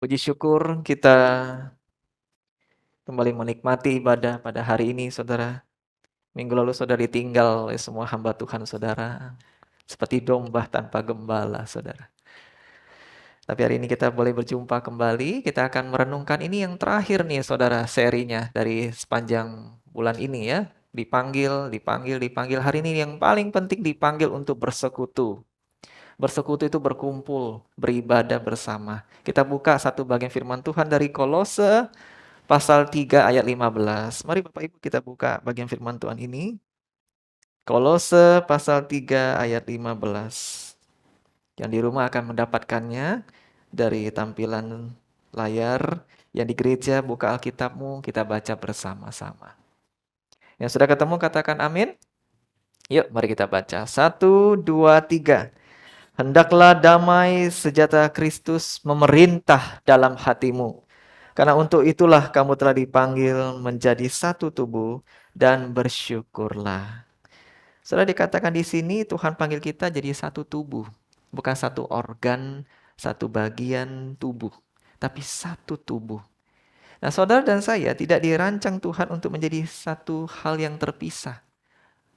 Puji syukur kita kembali menikmati ibadah pada hari ini, saudara. Minggu lalu saudara ditinggal oleh semua hamba Tuhan saudara. Seperti domba tanpa gembala, saudara. Tapi hari ini kita boleh berjumpa kembali. Kita akan merenungkan ini yang terakhir nih, saudara, serinya dari sepanjang bulan ini ya. Dipanggil, dipanggil, dipanggil. Hari ini yang paling penting dipanggil untuk bersekutu. Bersekutu itu berkumpul, beribadah bersama. Kita buka satu bagian firman Tuhan dari Kolose pasal 3 ayat 15. Mari Bapak Ibu kita buka bagian firman Tuhan ini. Kolose pasal 3 ayat 15. Yang di rumah akan mendapatkannya dari tampilan layar. Yang di gereja buka Alkitabmu, kita baca bersama-sama. Yang sudah ketemu katakan amin. Yuk mari kita baca. 1, 2, 3. Hendaklah damai sejahtera Kristus memerintah dalam hatimu. Karena untuk itulah kamu telah dipanggil menjadi satu tubuh dan bersyukurlah. Sudah dikatakan di sini Tuhan panggil kita jadi satu tubuh. Bukan satu organ, satu bagian tubuh. Tapi satu tubuh. Nah saudara dan saya tidak dirancang Tuhan untuk menjadi satu hal yang terpisah.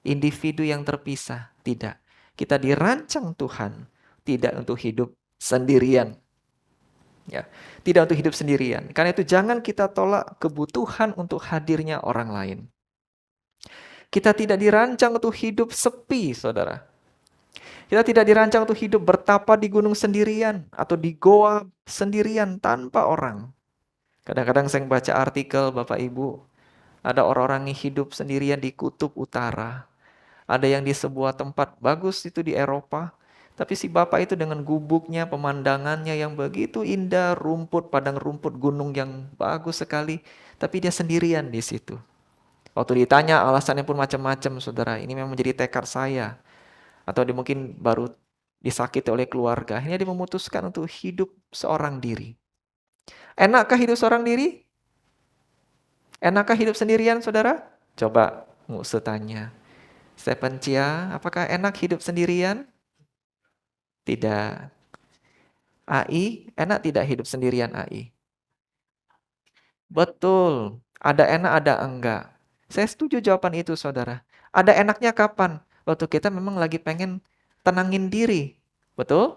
Individu yang terpisah. Tidak. Kita dirancang Tuhan tidak untuk hidup sendirian. Ya, tidak untuk hidup sendirian. Karena itu jangan kita tolak kebutuhan untuk hadirnya orang lain. Kita tidak dirancang untuk hidup sepi, saudara. Kita tidak dirancang untuk hidup bertapa di gunung sendirian atau di goa sendirian tanpa orang. Kadang-kadang saya baca artikel Bapak Ibu, ada orang-orang yang hidup sendirian di kutub utara. Ada yang di sebuah tempat bagus itu di Eropa. Tapi si bapak itu dengan gubuknya, pemandangannya yang begitu indah, rumput, padang rumput, gunung yang bagus sekali. Tapi dia sendirian di situ. Waktu ditanya alasannya pun macam-macam, saudara. Ini memang menjadi tekad saya. Atau dia mungkin baru disakiti oleh keluarga. Akhirnya dia memutuskan untuk hidup seorang diri. Enakkah hidup seorang diri? Enakkah hidup sendirian, saudara? Coba Muse tanya. Stephen Chia, apakah enak hidup sendirian? Tidak. AI, enak tidak hidup sendirian AI? Betul. Ada enak, ada enggak. Saya setuju jawaban itu, saudara. Ada enaknya kapan? Waktu kita memang lagi pengen tenangin diri. Betul?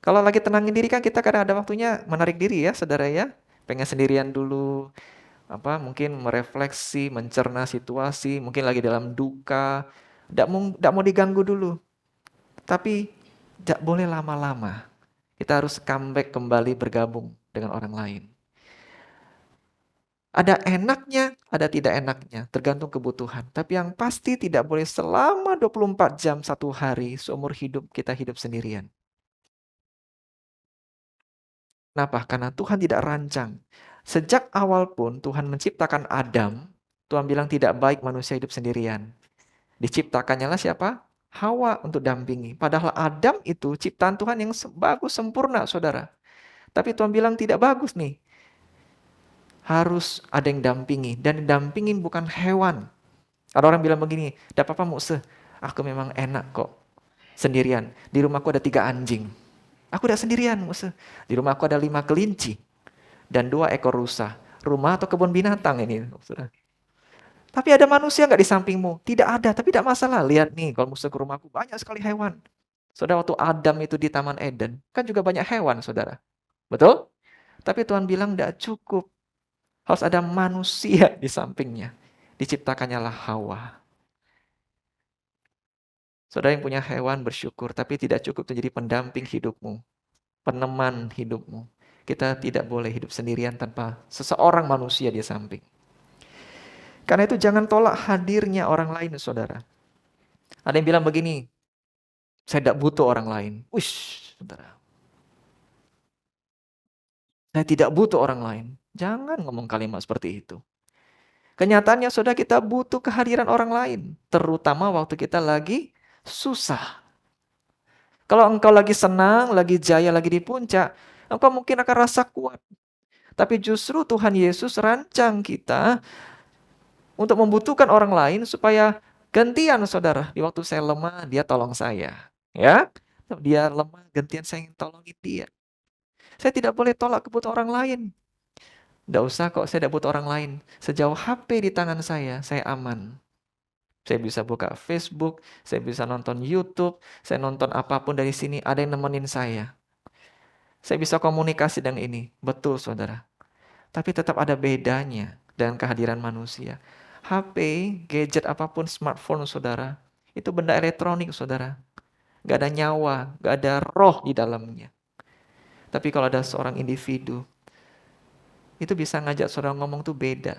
Kalau lagi tenangin diri kan kita kadang ada waktunya menarik diri ya, saudara ya. Pengen sendirian dulu. Mungkin merefleksi, mencerna situasi. Mungkin lagi dalam duka. Tidak mau diganggu dulu. Tapi tidak boleh lama-lama. Kita harus comeback kembali bergabung dengan orang lain. Ada enaknya, ada tidak enaknya, tergantung kebutuhan. Tapi yang pasti tidak boleh selama 24 jam satu hari seumur hidup kita hidup sendirian. Kenapa? Karena Tuhan tidak rancang. Sejak awal pun Tuhan menciptakan Adam, Tuhan bilang tidak baik manusia hidup sendirian. Diciptakannya lah siapa? Hawa untuk dampingi. Padahal Adam itu ciptaan Tuhan yang bagus, sempurna, saudara. Tapi Tuhan bilang tidak bagus nih. Harus ada yang dampingi. Dan dampingin bukan hewan. Ada orang bilang begini, "Tidak apa-apa Muse, aku memang enak kok sendirian. Di rumahku ada 3 anjing. Aku tidak sendirian Muse. Di rumahku ada 5 kelinci dan 2 ekor rusa. Rumah atau kebun binatang ini." Tapi ada manusia nggak di sampingmu? Tidak ada, tapi tidak masalah. Lihat nih, kalau Muse ke rumahku banyak sekali hewan. Saudara, waktu Adam itu di Taman Eden, kan juga banyak hewan, saudara. Betul? Tapi Tuhan bilang tidak cukup. Harus ada manusia di sampingnya. Diciptakannya lah Hawa. Saudara yang punya hewan bersyukur, tapi tidak cukup menjadi pendamping hidupmu. Peneman hidupmu. Kita tidak boleh hidup sendirian tanpa seseorang manusia di samping. Karena itu jangan tolak hadirnya orang lain, saudara. Ada yang bilang begini, saya tidak butuh orang lain. Wish, saudara. Saya tidak butuh orang lain. Jangan ngomong kalimat seperti itu. Kenyataannya saudara kita butuh kehadiran orang lain. Terutama waktu kita lagi susah. Kalau engkau lagi senang, lagi jaya, lagi di puncak, engkau mungkin akan rasa kuat. Tapi justru Tuhan Yesus rancang kita untuk membutuhkan orang lain supaya gantian saudara. Di waktu saya lemah, dia tolong saya. Ya, dia lemah, gantian saya yang tolongin dia. Saya tidak boleh tolak kebutuhan orang lain. Nggak usah kok, saya tidak butuh orang lain. Sejauh HP di tangan saya aman. Saya bisa buka Facebook, saya bisa nonton YouTube, saya nonton apapun dari sini, ada yang nemenin saya. Saya bisa komunikasi dengan ini. Betul, saudara. Tapi tetap ada bedanya dengan kehadiran manusia. HP, gadget apapun, smartphone, saudara, itu benda elektronik, saudara. Gak ada nyawa, gak ada roh di dalamnya. Tapi kalau ada seorang individu, itu bisa ngajak saudara ngomong tuh beda.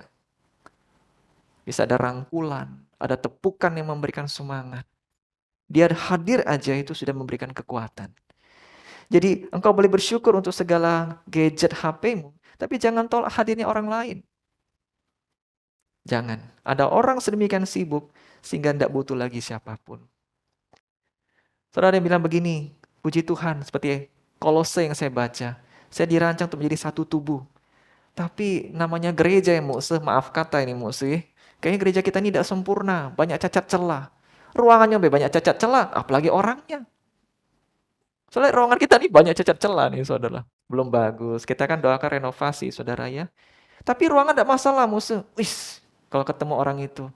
Bisa ada rangkulan, ada tepukan yang memberikan semangat. Dia hadir aja itu sudah memberikan kekuatan. Jadi engkau boleh bersyukur untuk segala gadget HP-mu, tapi jangan tolak hadirnya orang lain. Jangan. Ada orang sedemikian sibuk sehingga tidak butuh lagi siapapun. Saudara yang bilang begini, puji Tuhan, seperti Kolose yang saya baca. Saya dirancang untuk menjadi satu tubuh. Tapi namanya gereja yang musuh, maaf kata ini musuh. Kayaknya gereja kita ini tidak sempurna, banyak cacat celah. Ruangannya banyak cacat celah, apalagi orangnya. Soalnya ruangan kita ini banyak cacat celah nih saudara. Belum bagus, kita kan doakan renovasi saudara ya. Tapi ruangan tidak masalah musuh. Wis, kalau ketemu orang itu.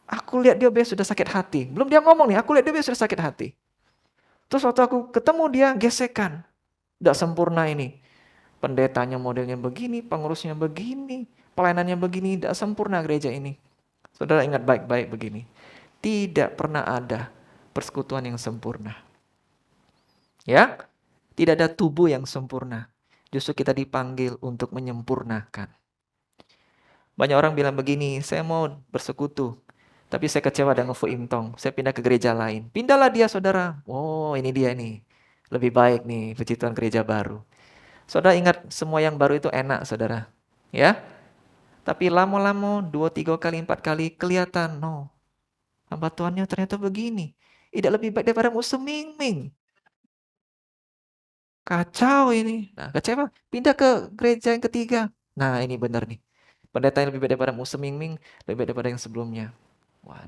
Aku lihat dia biasa sudah sakit hati. Belum dia ngomong nih, aku lihat dia biasa sudah sakit hati. Terus waktu aku ketemu dia, gesekan. Tidak sempurna ini. Pendetanya modelnya begini, pengurusnya begini, pelayanannya begini, tidak sempurna gereja ini. Saudara ingat baik-baik begini. Tidak pernah ada persekutuan yang sempurna. Ya, tidak ada tubuh yang sempurna. Justru kita dipanggil untuk menyempurnakan. Banyak orang bilang begini, saya mau bersekutu. Tapi saya kecewa dengan Fu Im Tong. Saya pindah ke gereja lain. Pindahlah dia saudara. Oh ini dia nih. Lebih baik nih puji Tuhan gereja baru. Saudara ingat semua yang baru itu enak saudara. Ya. Tapi lama-lama 2, 3 kali, 4 kali kelihatan. No. Hamba Tuhannya ternyata begini. Tidak lebih baik daripada musuh Ming-Ming. Kacau ini. Nah kecewa. Pindah ke gereja yang ketiga. Nah ini benar nih. Pendeta yang lebih baik daripada musuh Ming-Ming. Lebih baik daripada yang sebelumnya. Wah,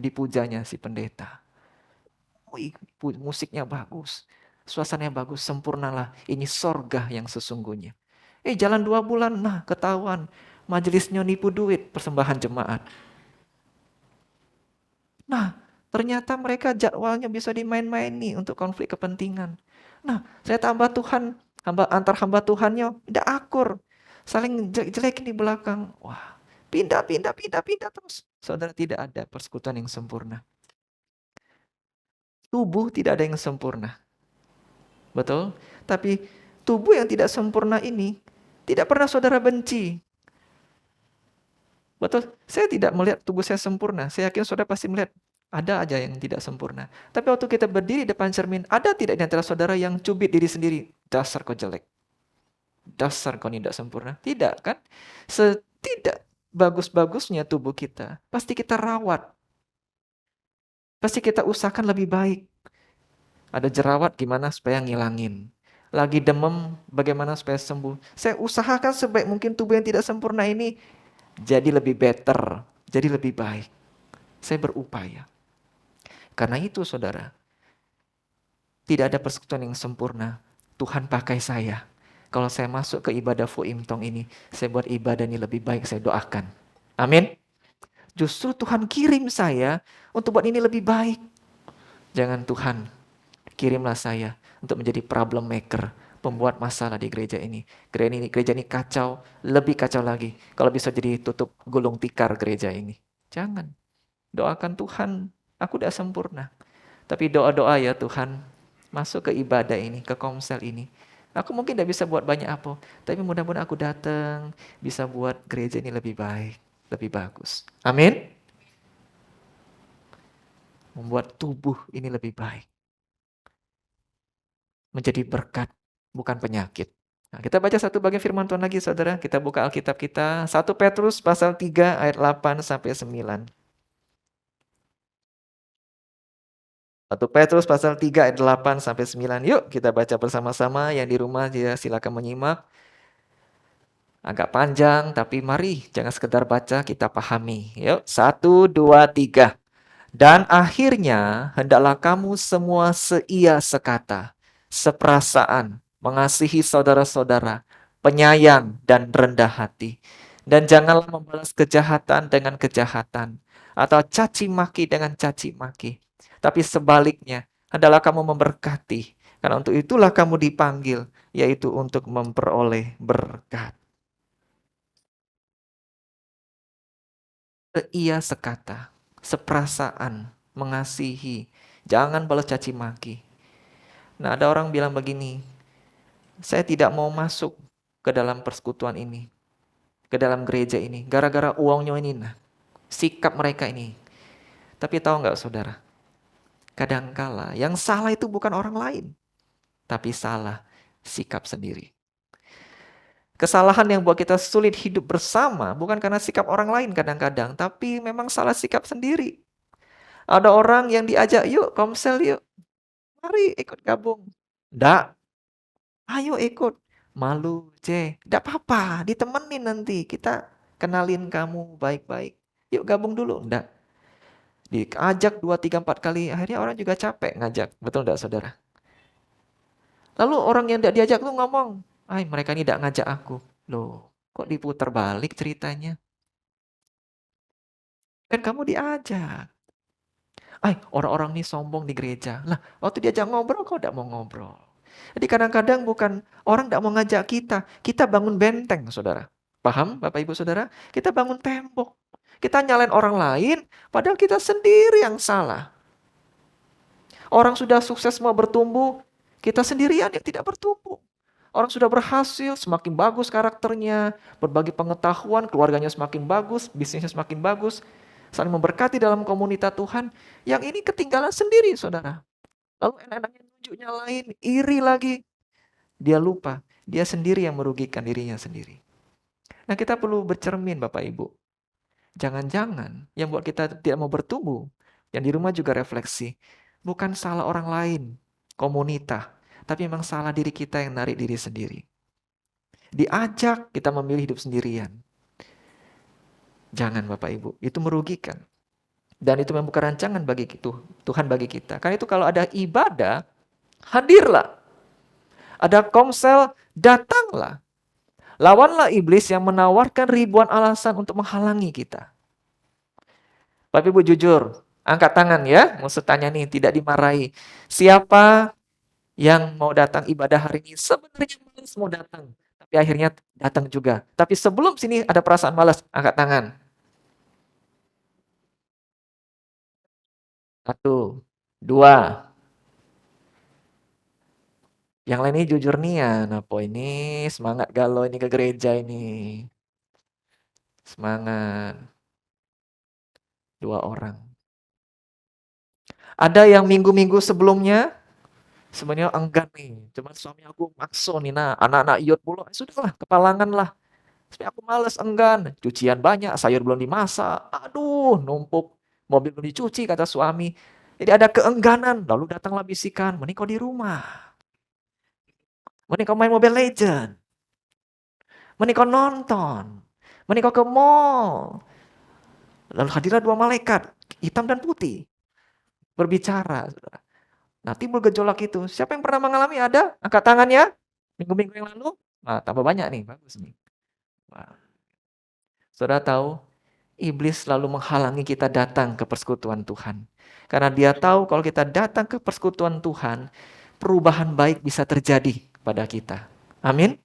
dipujanya si pendeta. Wih, musiknya bagus, suasananya bagus, sempurnalah. Ini sorga yang sesungguhnya. Jalan 2 bulan, nah ketahuan. Majelisnya nipu duit, persembahan jemaat. Nah, ternyata mereka jadwalnya bisa dimain-main nih untuk konflik kepentingan. Nah, saya tambah Tuhan, antar hamba Tuhannya tidak akur. Saling jelek-jelekin di belakang. Wah, pindah terus. Saudara, tidak ada persekutuan yang sempurna. Tubuh tidak ada yang sempurna. Betul? Tapi tubuh yang tidak sempurna ini tidak pernah saudara benci. Betul? Saya tidak melihat tubuh saya sempurna. Saya yakin saudara pasti melihat ada aja yang tidak sempurna. Tapi waktu kita berdiri depan cermin, ada tidak di antara saudara yang cubit diri sendiri? Dasar kau jelek. Dasar kau tidak sempurna. Tidak kan? Setidak bagus-bagusnya tubuh kita, pasti kita rawat. Pasti kita usahakan lebih baik. Ada jerawat gimana supaya ngilangin. Lagi demam bagaimana supaya sembuh. Saya usahakan sebaik mungkin tubuh yang tidak sempurna ini jadi lebih better, jadi lebih baik. Saya berupaya. Karena itu saudara, tidak ada persekutuan yang sempurna. Tuhan pakai saya. Kalau saya masuk ke ibadah Fu Im Tong ini, saya buat ibadah ini lebih baik, saya doakan. Amin. Justru Tuhan kirim saya untuk buat ini lebih baik. Jangan Tuhan kirimlah saya untuk menjadi problem maker, pembuat masalah di gereja ini. Gereja ini kacau, lebih kacau lagi. Kalau bisa jadi tutup gulung tikar gereja ini. Jangan. Doakan Tuhan, aku tidak sempurna. Tapi doa-doa ya Tuhan, masuk ke ibadah ini, ke komsel ini. Aku mungkin tidak bisa buat banyak apa, tapi mudah-mudahan aku datang, bisa buat gereja ini lebih baik, lebih bagus. Amin. Membuat tubuh ini lebih baik. Menjadi berkat, bukan penyakit. Nah, kita baca satu bagian firman Tuhan lagi saudara. Kita buka Alkitab kita. 1 Petrus pasal 3 ayat 8 sampai 9. 1 Petrus pasal 3 ayat 8 sampai 9. Yuk kita baca bersama-sama. Yang di rumah dia silakan menyimak. Agak panjang tapi mari jangan sekedar baca, kita pahami. Yuk 1, 2, 3. Dan akhirnya hendaklah kamu semua seia sekata, seperasaan, mengasihi saudara-saudara, penyayang dan rendah hati. Dan janganlah membalas kejahatan dengan kejahatan, atau caci maki dengan caci maki. Tapi sebaliknya, adalah kamu memberkati. Karena untuk itulah kamu dipanggil, yaitu untuk memperoleh berkat. Ia sekata, seperasaan, mengasihi. Jangan balas caci maki. Nah, ada orang bilang begini, saya tidak mau masuk ke dalam persekutuan ini, ke dalam gereja ini, gara-gara uangnya ini, nah, sikap mereka ini. Tapi tahu nggak saudara, kadangkala yang salah itu bukan orang lain, tapi salah sikap sendiri. Kesalahan yang buat kita sulit hidup bersama bukan karena sikap orang lain kadang-kadang, tapi memang salah sikap sendiri. Ada orang yang diajak, yuk komsel yuk, mari ikut gabung. Nggak, ayo ikut. Malu, nggak apa-apa, ditemenin nanti. Kita kenalin kamu baik-baik. Yuk gabung dulu. Nggak. Diajak 2, 3, 4 kali, akhirnya orang juga capek ngajak. Betul nggak saudara? Lalu orang yang tidak diajak tuh ngomong, mereka ini tidak ngajak aku. Loh, kok diputar balik ceritanya? Kan kamu diajak. Orang-orang ini sombong di gereja. Lah, waktu diajak ngobrol, kok tidak mau ngobrol? Jadi kadang-kadang bukan orang tidak mau ngajak kita bangun benteng, saudara. Paham, Bapak Ibu Saudara? Kita bangun tembok. Kita nyalain orang lain, padahal kita sendiri yang salah. Orang sudah sukses semua bertumbuh, kita sendirian yang tidak bertumbuh. Orang sudah berhasil, semakin bagus karakternya, berbagi pengetahuan, keluarganya semakin bagus, bisnisnya semakin bagus, saling memberkati dalam komunitas Tuhan. Yang ini ketinggalan sendiri, saudara. Lalu enak-enaknya nunjuknya lain, iri lagi. Dia lupa, dia sendiri yang merugikan dirinya sendiri. Nah, kita perlu bercermin, Bapak Ibu. Jangan-jangan yang buat kita tidak mau bertumbuh, yang di rumah juga refleksi, bukan salah orang lain, komunitas, tapi memang salah diri kita yang narik diri sendiri. Diajak, kita memilih hidup sendirian. Jangan Bapak Ibu, itu merugikan. Dan itu memang bukan rancangan bagi Tuhan bagi kita. Karena itu kalau ada ibadah, hadirlah. Ada komsel, datanglah. Lawanlah iblis yang menawarkan ribuan alasan untuk menghalangi kita. Bapak Ibu jujur, angkat tangan ya. Maksud tanya nih, tidak dimarahi. Siapa yang mau datang ibadah hari ini? Sebenarnya malas mau datang. Tapi akhirnya datang juga. Tapi sebelum sini ada perasaan malas, angkat tangan. 1, 2. Yang lain ini jujur nian. Apa ini? Semangat galau ini ke gereja ini. Semangat. 2 orang. Ada yang minggu-minggu sebelumnya sebenarnya enggan nih. Cuman suami aku maksa nih, nah anak-anak iot pula. Sudahlah, kepalangan lah. Tapi aku males, enggan. Cucian banyak, sayur belum dimasak. Aduh, numpuk. Mobil belum dicuci, kata suami. Jadi ada keengganan. Lalu datanglah bisikan, mending kau di rumah. Mending kau main Mobile Legend. Mending kau nonton. Mending kau ke mall. Lalu hadirlah 2 malaikat, hitam dan putih. Berbicara. Nah, timbul gejolak itu. Siapa yang pernah mengalami? Ada? Angkat tangan ya. Minggu-minggu yang lalu. Nah, tambah banyak nih. Bagus nih. Wah. Saudara tahu, iblis selalu menghalangi kita datang ke persekutuan Tuhan. Karena dia tahu kalau kita datang ke persekutuan Tuhan, perubahan baik bisa terjadi pada kita. Amin.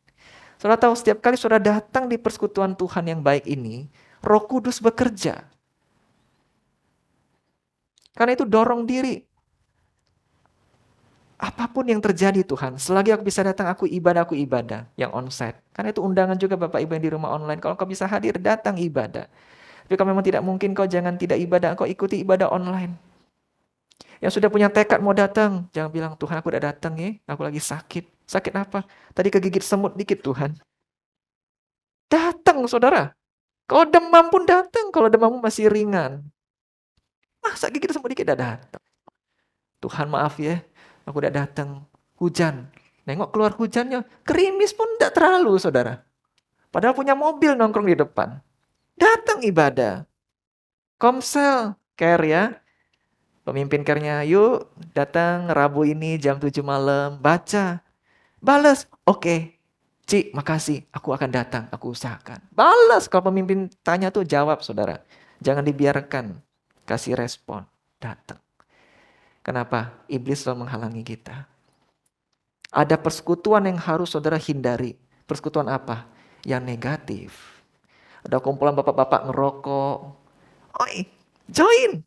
Saudara tahu, setiap kali saudara datang di persekutuan Tuhan yang baik ini, Roh Kudus bekerja. Karena itu dorong diri. Apapun yang terjadi Tuhan, selagi aku bisa datang, aku ibadah yang onsite. Karena itu undangan juga Bapak Ibu yang di rumah online. Kalau kau bisa hadir, datang ibadah. Tapi kalau memang tidak mungkin, kau jangan tidak ibadah, kau ikuti ibadah online. Yang sudah punya tekad mau datang, jangan bilang, Tuhan aku udah datang ya, aku lagi sakit. Sakit apa? Tadi kegigit semut dikit Tuhan. Datang saudara. Kalau demam pun datang, kalau demammu masih ringan. Masa gigit semut dikit udah datang. Tuhan maaf ya, aku udah datang. Hujan. Nengok keluar hujannya, gerimis pun tidak terlalu saudara. Padahal punya mobil nongkrong di depan. Datang ibadah. Komsel, care ya. Pemimpin care-nya, yuk datang Rabu ini jam 7 malam, baca. Balas, oke. Ci, makasih. Aku akan datang. Aku usahakan. Balas. Kalau pemimpin tanya tuh jawab, saudara. Jangan dibiarkan. Kasih respon. Datang. Kenapa? Iblis selalu menghalangi kita. Ada persekutuan yang harus saudara hindari. Persekutuan apa? Yang negatif. Ada kumpulan bapak-bapak ngerokok. Oi, join.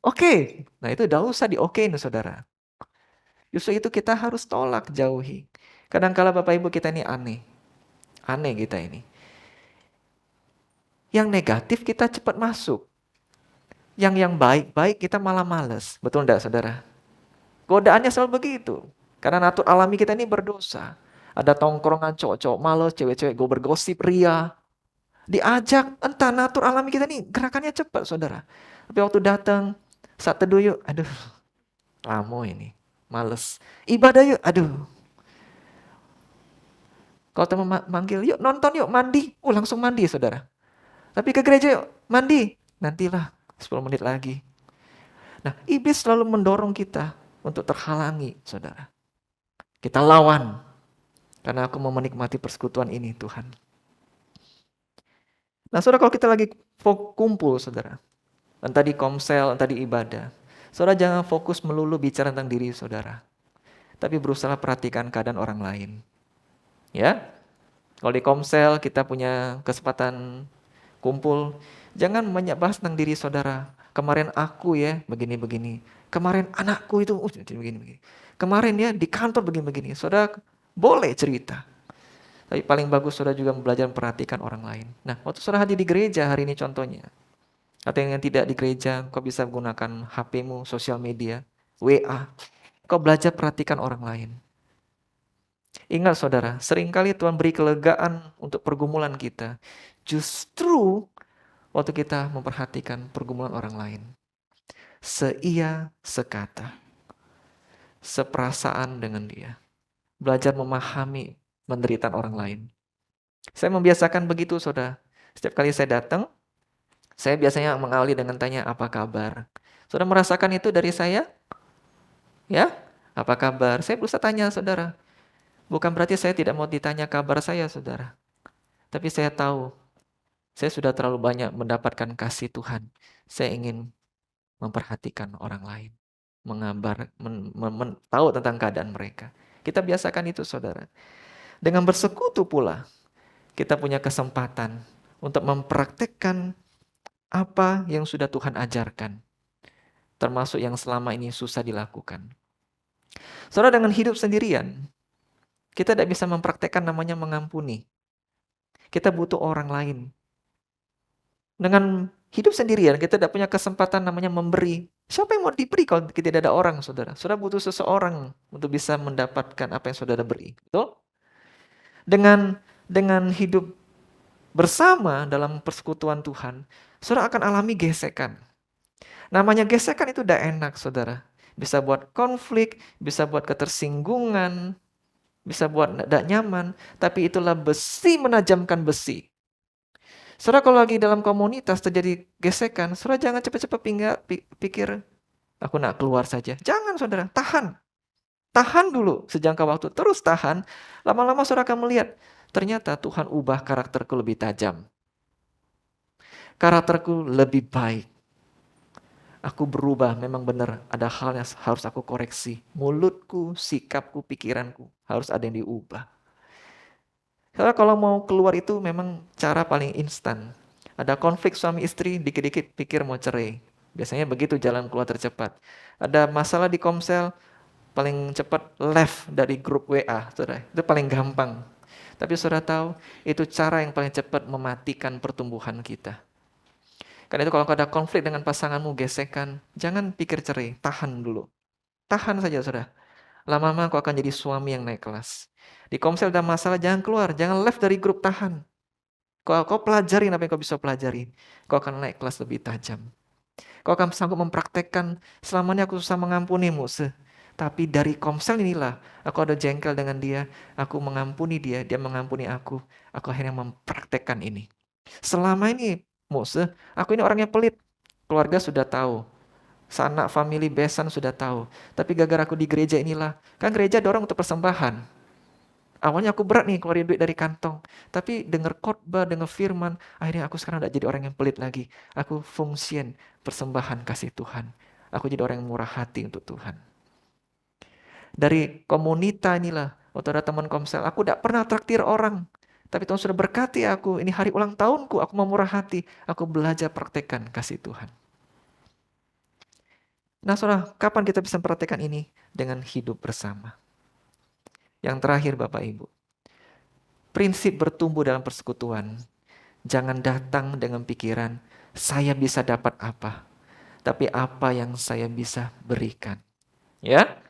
Oke. Nah itu udah usah di-okein, saudara. Justru itu kita harus tolak, jauhi. Kadang-kala Bapak Ibu kita ini aneh. Aneh kita ini. Yang negatif kita cepat masuk. Yang baik-baik kita malah males. Betul enggak, saudara? Godaannya selalu begitu. Karena natur alami kita ini berdosa. Ada tongkrongan cowok-cowok males, cewek-cewek gue bergosip, ria. Diajak, entah natur alami kita ini gerakannya cepat, saudara. Tapi waktu datang, saat teduh yuk, aduh, lamo ini, males. Ibadah yuk, aduh. Kalau teman manggil, yuk nonton yuk, mandi. Langsung mandi, saudara. Tapi ke gereja yuk, mandi. Nantilah 10 menit lagi. Nah, iblis selalu mendorong kita untuk terhalangi, saudara. Kita lawan. Karena aku mau menikmati persekutuan ini, Tuhan. Nah, saudara, kalau kita lagi kumpul, saudara. Entah di komsel, entah di ibadah. Saudara jangan fokus melulu bicara tentang diri saudara. Tapi berusaha perhatikan keadaan orang lain. Ya, kalau di komsel kita punya kesempatan kumpul, jangan banyak bahas tentang diri saudara. Kemarin aku ya begini-begini. Kemarin anakku itu begini-begini. Kemarin ya di kantor begini-begini. Saudara boleh cerita. Tapi paling bagus saudara juga belajar memperhatikan orang lain. Nah, waktu saudara hadir di gereja hari ini contohnya. Atau yang tidak di gereja, kau bisa gunakan HP-mu, sosial media, WA. Kau belajar perhatikan orang lain. Ingat saudara, seringkali Tuhan beri kelegaan untuk pergumulan kita. Justru waktu kita memperhatikan pergumulan orang lain. Seia, sekata. Seperasaan dengan dia. Belajar memahami penderitaan orang lain. Saya membiasakan begitu saudara. Setiap kali saya datang, saya biasanya mengawali dengan tanya apa kabar. Saudara merasakan itu dari saya? Ya, apa kabar? Saya berusaha tanya saudara. Bukan berarti saya tidak mau ditanya kabar saya saudara. Tapi saya tahu, saya sudah terlalu banyak mendapatkan kasih Tuhan. Saya ingin memperhatikan orang lain. Tahu tentang keadaan mereka. Kita biasakan itu saudara. Dengan bersekutu pula, kita punya kesempatan untuk mempraktekkan apa yang sudah Tuhan ajarkan. Termasuk yang selama ini susah dilakukan. Saudara dengan hidup sendirian, kita tidak bisa mempraktekkan namanya mengampuni. Kita butuh orang lain. Dengan hidup sendirian, kita tidak punya kesempatan namanya memberi. Siapa yang mau diberi kalau tidak ada orang, saudara? Saudara butuh seseorang untuk bisa mendapatkan apa yang saudara beri. Betul? Dengan hidup bersama dalam persekutuan Tuhan, saudara akan alami gesekan. Namanya gesekan itu udah enak, saudara. Bisa buat konflik, bisa buat ketersinggungan, bisa buat tidak nyaman, tapi itulah besi menajamkan besi. Saudara kalau lagi dalam komunitas terjadi gesekan, saudara jangan cepat-cepat pikir, aku nak keluar saja. Jangan saudara, tahan. Tahan dulu sejangka waktu, terus tahan. Lama-lama saudara akan melihat, ternyata Tuhan ubah karakterku lebih tajam. Karakterku lebih baik. Aku berubah, memang benar ada hal yang harus aku koreksi. Mulutku, sikapku, pikiranku harus ada yang diubah. Karena kalau mau keluar itu memang cara paling instan. Ada konflik suami istri, dikit-dikit pikir mau cerai. Biasanya begitu jalan keluar tercepat. Ada masalah di komsel, paling cepat left dari grup WA. Saudara. Itu paling gampang. Tapi saudara tahu, itu cara yang paling cepat mematikan pertumbuhan kita. Karena itu kalau ada konflik dengan pasanganmu, gesekan, jangan pikir cerai, tahan dulu. Tahan saja saudara. Lama-lama kau akan jadi suami yang naik kelas. Di komsel ada masalah, jangan keluar. Jangan left dari grup, tahan. Kau pelajarin apa yang kau bisa pelajari. Kau akan naik kelas lebih tajam. Kau akan sanggup mempraktekkan, selama ini aku susah mengampunimu. Tapi dari komsel inilah, aku ada jengkel dengan dia. Aku mengampuni dia, dia mengampuni aku. Aku akhirnya mempraktekkan ini. Selama ini, Mose, aku ini orangnya pelit. Keluarga sudah tahu. Sanak family besan sudah tahu. Tapi gara-gara aku di gereja inilah. Kan gereja dorong untuk persembahan. Awalnya aku berat nih keluarin duit dari kantong. Tapi dengar khotbah, dengar firman, akhirnya aku sekarang tidak jadi orang yang pelit lagi. Aku fungsian persembahan kasih Tuhan. Aku jadi orang yang murah hati untuk Tuhan. Dari komunita inilah, waktu ada teman komsel, aku tidak pernah traktir orang. Tapi Tuhan sudah berkati aku, ini hari ulang tahunku, aku mau murah hati. Aku belajar praktekkan kasih Tuhan. Nah saudara, kapan kita bisa praktekkan ini? Dengan hidup bersama. Yang terakhir Bapak Ibu, prinsip bertumbuh dalam persekutuan. Jangan datang dengan pikiran, saya bisa dapat apa. Tapi apa yang saya bisa berikan. Ya,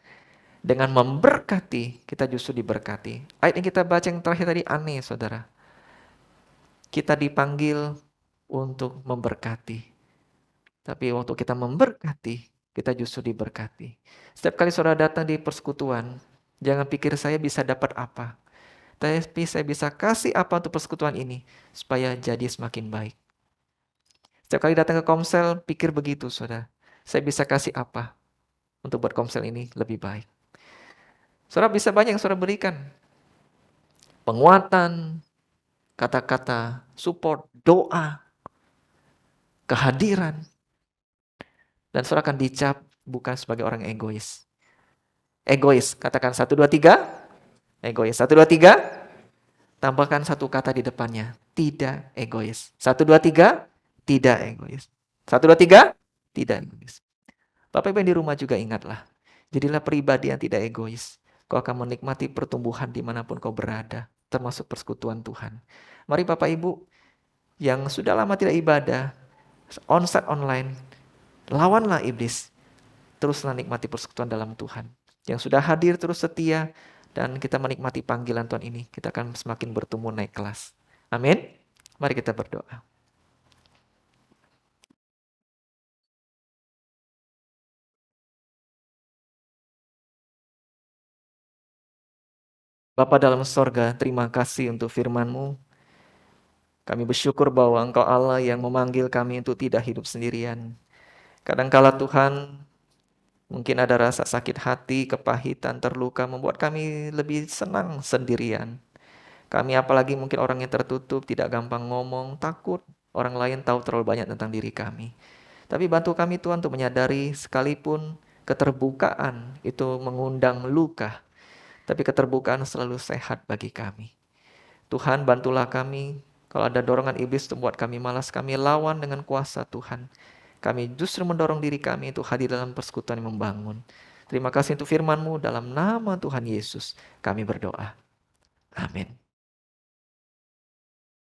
dengan memberkati, kita justru diberkati. Ayat yang kita baca yang terakhir tadi aneh saudara. Kita dipanggil untuk memberkati. Tapi waktu kita memberkati, kita justru diberkati. Setiap kali saudara datang di persekutuan, jangan pikir saya bisa dapat apa. Tapi saya bisa kasih apa untuk persekutuan ini, supaya jadi semakin baik. Setiap kali datang ke komsel, pikir begitu saudara. Saya bisa kasih apa untuk buat komsel ini lebih baik. Saudara bisa banyak yang saudara berikan. Penguatan, kata-kata support, doa, kehadiran. Dan saudara akan dicap bukan sebagai orang egois. Egois, katakan 1, 2, 3. Egois, 1, 2, 3. Tambahkan satu kata di depannya. Tidak egois. 1, 2, 3. Tidak egois. 1, 2, 3. Tidak egois. Bapak Ibu yang di rumah juga ingatlah. Jadilah pribadi yang tidak egois. Kau akan menikmati pertumbuhan dimanapun kau berada. Termasuk persekutuan Tuhan. Mari Bapak Ibu yang sudah lama tidak ibadah. Onsite online. Lawanlah iblis. Teruslah nikmati persekutuan dalam Tuhan. Yang sudah hadir terus setia. Dan kita menikmati panggilan Tuhan ini. Kita akan semakin bertumbuh naik kelas. Amin. Mari kita berdoa. Bapa dalam sorga, terima kasih untuk firman-Mu. Kami bersyukur bahwa Engkau Allah yang memanggil kami untuk tidak hidup sendirian. Kadangkala Tuhan, mungkin ada rasa sakit hati, kepahitan, terluka, membuat kami lebih senang sendirian. Kami apalagi mungkin orang yang tertutup, tidak gampang ngomong, takut orang lain tahu terlalu banyak tentang diri kami. Tapi bantu kami Tuhan untuk menyadari sekalipun keterbukaan itu mengundang luka, tapi keterbukaan selalu sehat bagi kami. Tuhan bantulah kami, kalau ada dorongan iblis untuk membuat kami malas, kami lawan dengan kuasa Tuhan. Kami justru mendorong diri kami untuk hadir dalam persekutuan yang membangun. Terima kasih untuk firman-Mu, dalam nama Tuhan Yesus kami berdoa. Amin.